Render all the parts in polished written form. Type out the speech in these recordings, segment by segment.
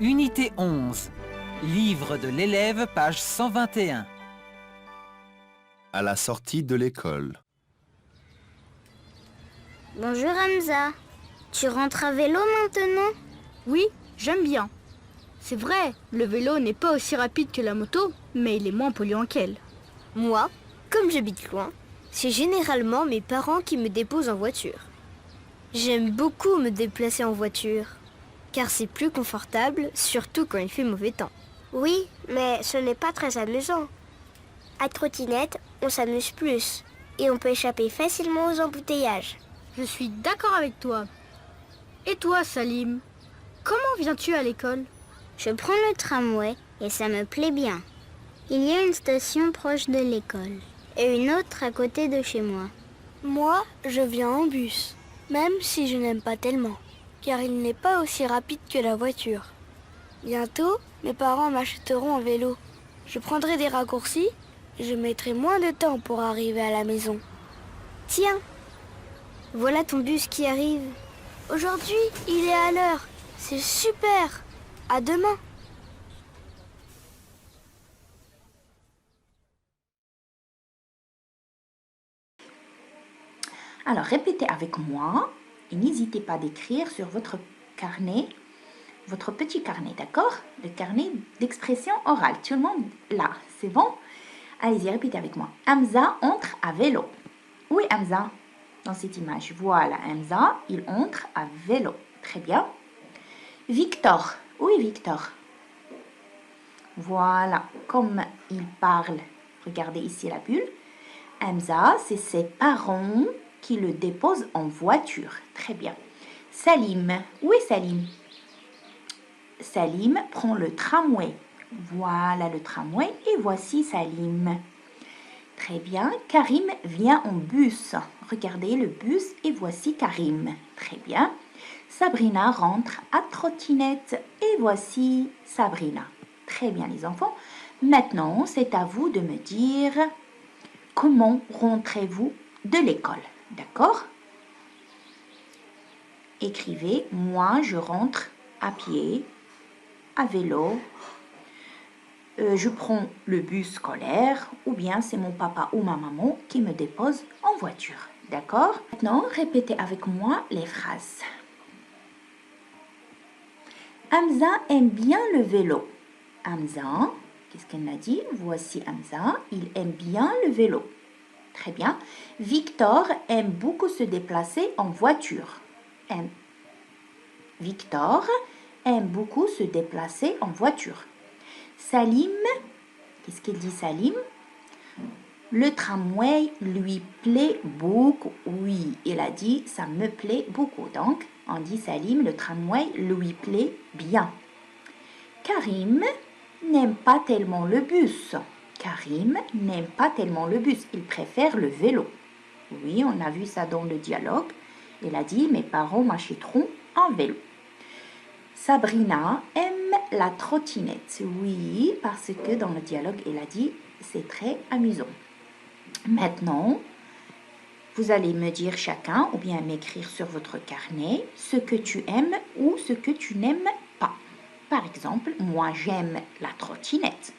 Unité 11. Livre de l'élève, page 121. À la sortie de l'école. Bonjour Hamza. Tu rentres à vélo maintenant? Oui, j'aime bien. C'est vrai, le vélo n'est pas aussi rapide que la moto, mais il est moins polluant qu'elle. Moi, comme j'habite loin, c'est généralement mes parents qui me déposent en voiture. J'aime beaucoup me déplacer en voiture, car c'est plus confortable, surtout quand il fait mauvais temps. Oui, mais ce n'est pas très amusant. À trottinette, on s'amuse plus et on peut échapper facilement aux embouteillages. Je suis d'accord avec toi. Et toi, Salim, comment viens-tu à l'école? Je prends le tramway et ça me plaît bien. Il y a une station proche de l'école et une autre à côté de chez moi. Moi, je viens en bus, même si je n'aime pas tellement, car il n'est pas aussi rapide que la voiture. Bientôt, mes parents m'achèteront un vélo. Je prendrai des raccourcis et je mettrai moins de temps pour arriver à la maison. Tiens, voilà ton bus qui arrive. Aujourd'hui, il est à l'heure. C'est super. À demain. Alors, répétez avec moi et n'hésitez pas d'écrire sur votre carnet, votre petit carnet, d'accord? Le carnet d'expression orale. Tout le monde là, c'est bon? Allez-y, répétez avec moi. Hamza entre à vélo. Où est Hamza? Dans cette image. Voilà, Hamza, il entre à vélo. Très bien. Victor. Où est Victor? Voilà, comme il parle, regardez ici la bulle. Hamza, c'est ses parents qui le déposent en voiture. Très bien. Salim. Où est Salim? Salim prend le tramway. Voilà le tramway et voici Salim. Très bien. Karim vient en bus. Regardez le bus et voici Karim. Très bien. Sabrina rentre à trottinette et voici Sabrina. Très bien les enfants. Maintenant, c'est à vous de me dire comment rentrez-vous de l'école. D'accord? Écrivez, moi je rentre à pied, à vélo, je prends le bus scolaire ou bien c'est mon papa ou ma maman qui me dépose en voiture. D'accord? Maintenant, répétez avec moi les phrases. Hamza aime bien le vélo. Hamza, qu'est-ce qu'elle a dit? Voici Hamza, il aime bien le vélo. Très bien. Victor aime beaucoup se déplacer en voiture. Victor aime beaucoup se déplacer en voiture. Salim, qu'est-ce qu'il dit Salim? Le tramway lui plaît beaucoup. Oui, il a dit ça me plaît beaucoup. Donc, on dit Salim, le tramway lui plaît bien. Karim n'aime pas tellement le bus. Karim n'aime pas tellement le bus, il préfère le vélo. Oui, on a vu ça dans le dialogue. Il a dit, mes parents m'achèteront un vélo. Sabrina aime la trottinette. Oui, parce que dans le dialogue, il a dit, c'est très amusant. Maintenant, vous allez me dire chacun, ou bien m'écrire sur votre carnet, ce que tu aimes ou ce que tu n'aimes pas. Par exemple, moi j'aime la trottinette.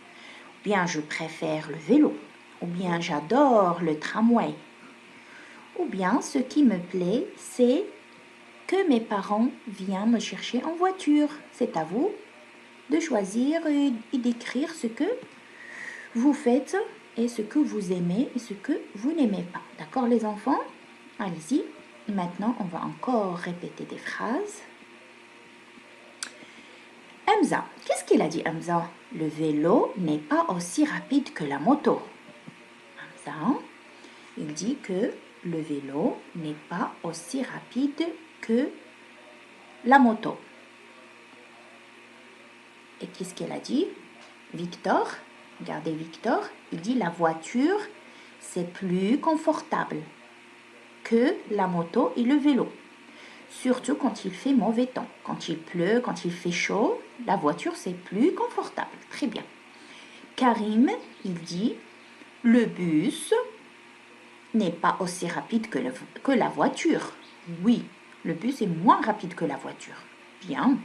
Ou bien je préfère le vélo, ou bien j'adore le tramway. Ou bien ce qui me plaît, c'est que mes parents viennent me chercher en voiture. C'est à vous de choisir et d'écrire ce que vous faites et ce que vous aimez et ce que vous n'aimez pas. D'accord les enfants? Allez-y. Maintenant, on va encore répéter des phrases. Hamza, qu'est-ce qu'il a dit Hamza? Le vélo n'est pas aussi rapide que la moto. Hamza, il dit que le vélo n'est pas aussi rapide que la moto. Et qu'est-ce qu'elle a dit? Victor, regardez Victor, il dit la voiture, c'est plus confortable que la moto et le vélo. Surtout quand il fait mauvais temps. Quand il pleut, quand il fait chaud, la voiture, c'est plus confortable. Très bien. Karim, il dit, le bus n'est pas aussi rapide que la voiture. Oui, le bus est moins rapide que la voiture. Bien.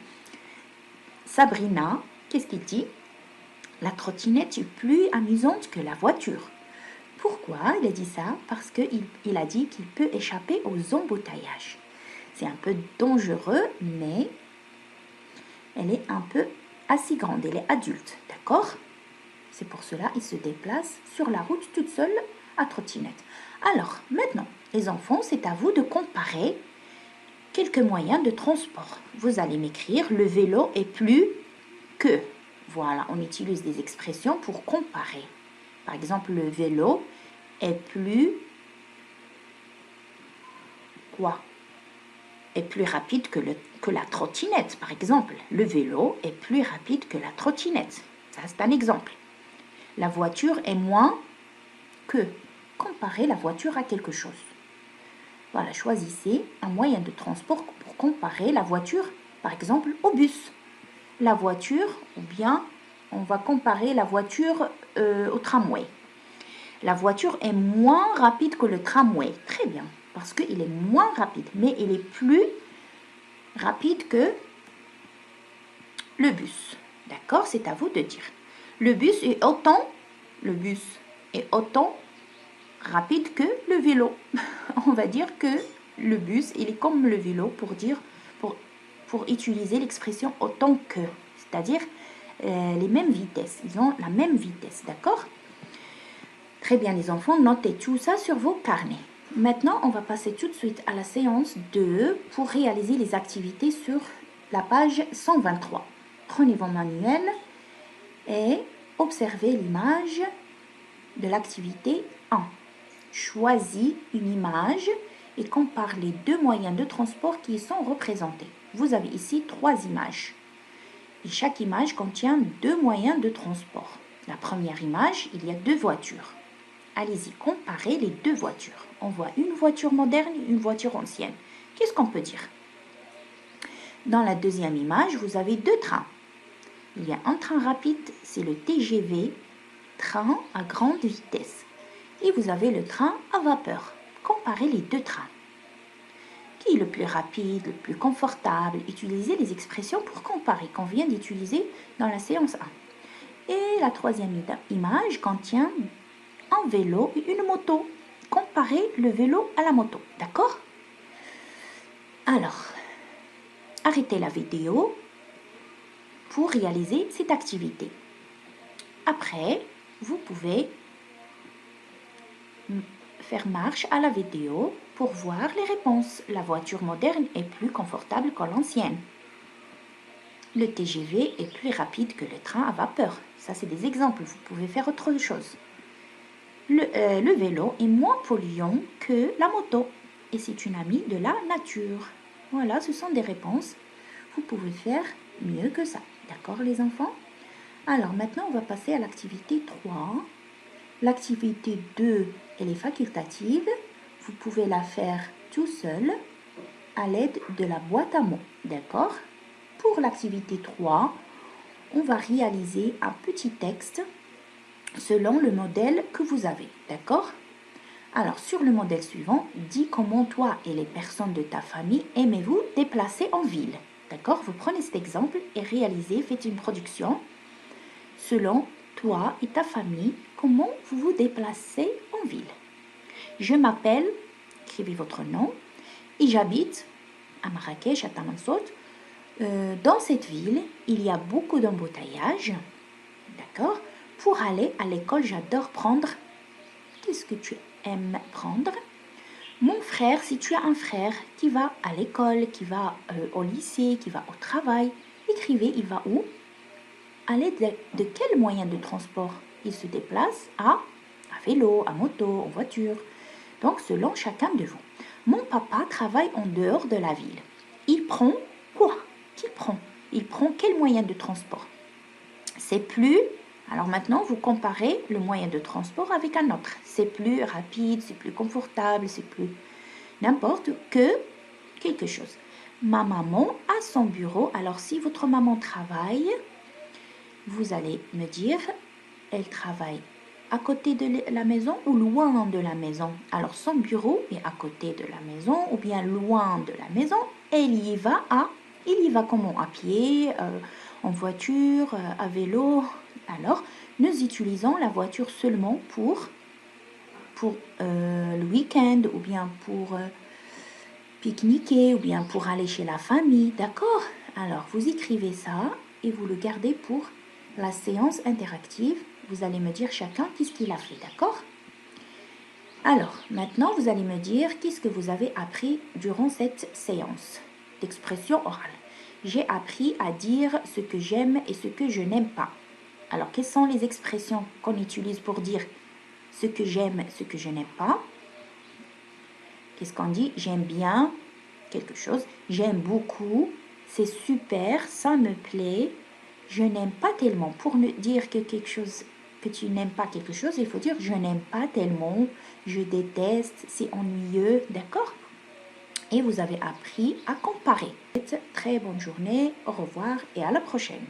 Sabrina, qu'est-ce qu'il dit? La trottinette est plus amusante que la voiture. Pourquoi il a dit ça? Parce qu'il a dit qu'il peut échapper aux embouteillages. C'est un peu dangereux, mais elle est un peu assez grande, elle est adulte, d'accord? C'est pour cela qu'il se déplace sur la route toute seule à trottinette. Alors, maintenant, les enfants, c'est à vous de comparer quelques moyens de transport. Vous allez m'écrire, le vélo est plus que. Voilà, on utilise des expressions pour comparer. Par exemple, le vélo est plus quoi? Est plus rapide que la trottinette, par exemple. Le vélo est plus rapide que la trottinette. Ça, c'est un exemple. La voiture est moins que. Comparer la voiture à quelque chose. Voilà, choisissez un moyen de transport pour comparer la voiture, par exemple, au bus. La voiture, ou bien on va comparer la voiture au tramway. La voiture est moins rapide que le tramway. Très bien, parce qu'il est moins rapide, mais il est plus rapide que le bus. D'accord? C'est à vous de dire. Le bus est autant rapide que le vélo. On va dire que le bus, il est comme le vélo pour utiliser l'expression autant que, c'est-à-dire les mêmes vitesses. Ils ont la même vitesse, d'accord? Très bien les enfants, notez tout ça sur vos carnets. Maintenant, on va passer tout de suite à la séance 2 pour réaliser les activités sur la page 123. Prenez vos manuels et observez l'image de l'activité 1. Choisis une image et compare les deux moyens de transport qui y sont représentés. Vous avez ici 3 images. Et chaque image contient 2 moyens de transport. La première image, il y a 2 voitures. Allez-y, comparez les 2 voitures. On voit une voiture moderne et une voiture ancienne. Qu'est-ce qu'on peut dire? Dans la deuxième image, vous avez 2 trains. Il y a un train rapide, c'est le TGV, train à grande vitesse. Et vous avez le train à vapeur. Comparez les 2 trains. Qui est le plus rapide, le plus confortable? Utilisez les expressions pour comparer qu'on vient d'utiliser dans la séance 1. Et la troisième image contient un vélo et une moto. Comparez le vélo à la moto, d'accord? Alors, arrêtez la vidéo pour réaliser cette activité. Après, vous pouvez faire marche à la vidéo pour voir les réponses. La voiture moderne est plus confortable que l'ancienne. Le TGV est plus rapide que le train à vapeur. Ça, c'est des exemples. Vous pouvez faire autre chose. Le vélo est moins polluant que la moto et c'est une amie de la nature. Voilà, ce sont des réponses. Vous pouvez faire mieux que ça. D'accord, les enfants? Alors, maintenant, on va passer à l'activité 3. L'activité 2, elle est facultative. Vous pouvez la faire tout seul à l'aide de la boîte à mots. D'accord? Pour l'activité 3, on va réaliser un petit texte selon le modèle que vous avez. D'accord? Alors, sur le modèle suivant, dis comment toi et les personnes de ta famille aimez-vous déplacer en ville. D'accord? Vous prenez cet exemple et réalisez, faites une production selon toi et ta famille, comment vous vous déplacez en ville. Je m'appelle, écrivez votre nom, et j'habite à Marrakech, à Tamansout. Dans cette ville, il y a beaucoup d'embouteillages. D'accord? Pour aller à l'école, j'adore prendre. Qu'est-ce que tu aimes prendre? Mon frère, si tu as un frère qui va à l'école, qui va au lycée, qui va au travail, écrivez, il va où? À l'aide de quel moyen de transport il se déplace? À vélo, à moto, en voiture. Donc, selon chacun de vous. Mon papa travaille en dehors de la ville. Il prend quoi? Qu'il prend? Il prend quel moyen de transport? C'est plus... Alors maintenant, vous comparez le moyen de transport avec un autre. C'est plus rapide, c'est plus confortable, c'est plus n'importe que quelque chose. Ma maman a son bureau. Alors, si votre maman travaille, vous allez me dire, elle travaille à côté de la maison ou loin de la maison. Alors, son bureau est à côté de la maison ou bien loin de la maison. Elle y va à Il y va comment? À pied, en voiture, à vélo. Alors, nous utilisons la voiture seulement pour le week-end ou bien pour pique-niquer ou bien pour aller chez la famille, d'accord? Alors, vous écrivez ça et vous le gardez pour la séance interactive. Vous allez me dire chacun qu'est-ce qu'il a fait, d'accord? Alors, maintenant, vous allez me dire qu'est-ce que vous avez appris durant cette séance d'expression orale. J'ai appris à dire ce que j'aime et ce que je n'aime pas. Alors, quelles sont les expressions qu'on utilise pour dire ce que j'aime, ce que je n'aime pas? Qu'est-ce qu'on dit? J'aime bien quelque chose. J'aime beaucoup. C'est super. Ça me plaît. Je n'aime pas tellement. Pour dire que quelque chose, que tu n'aimes pas quelque chose, il faut dire je n'aime pas tellement. Je déteste. C'est ennuyeux. D'accord? Et vous avez appris à comparer. Très bonne journée. Au revoir et à la prochaine.